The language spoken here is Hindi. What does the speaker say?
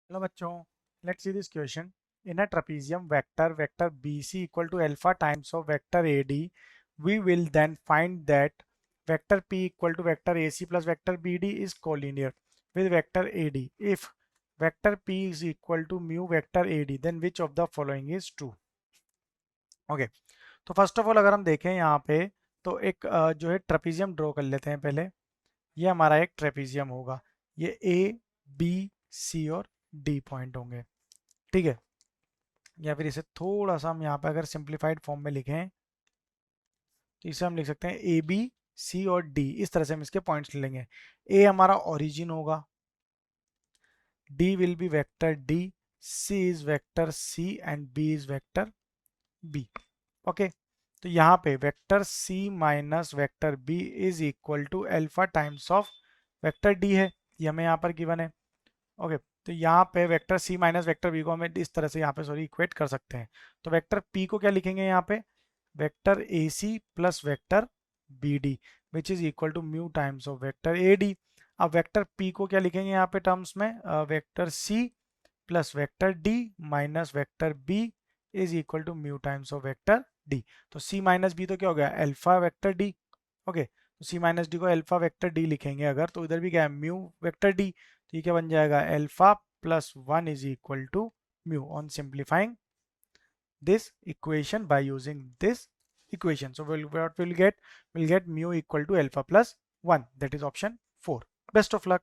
Hello bachcho, let's see this question. In a trapezium vector BC equal to alpha times of vector AD, we will then find that vector P equal to vector AC plus vector BD is collinear with vector AD. If vector P is equal to mu vector AD, then which of the following is true? Okay, तो फर्स्ट ऑफ ऑल अगर हम देखें यहाँ पे तो एक जो है ट्रेपेजियम ड्रॉ कर लेते हैं पहले। ये हमारा एक ट्रेपेजियम होगा। ये ए बी सी और डी पॉइंट होंगे, ठीक है। या फिर इसे थोड़ा सा हम यहाँ पे अगर सिंप्लीफाइड फॉर्म में लिखें तो इसे हम लिख सकते हैं ए बी सी और डी। इस तरह से हम इसके पॉइंट्स लेंगे। ए हमारा ओरिजिन होगा, D will be vector D, C is vector C and B is vector B. Okay, तो यहाँ पे vector C minus vector B is equal to alpha times of vector D है। ये हमें यहाँ पर गिवन है। ओके, तो यहाँ पे vector C minus vector B को हमें इस तरह से यहाँ पे इक्वेट कर सकते हैं। तो वेक्टर पी को क्या लिखेंगे यहाँ पे? Vector A C plus vector B D which is equal to mu times of vector A D. अब वेक्टर पी को क्या लिखेंगे यहाँ पे टर्म्स में? Vector C plus vector D minus vector B is equal to mu times of vector D. तो सी माइनस बी तो क्या हो गया? Alpha vector D. ओके, तो सी माइनस डी को अल्फा वेक्टर डी लिखेंगे अगर, तो इधर भी क्या है? Mu vector D. तो ये क्या बन जाएगा? Alpha plus 1 is equal to mu on simplifying this equation by using this equation. So what we'll get mu equal to alpha plus 1. That is option 4. Best of luck.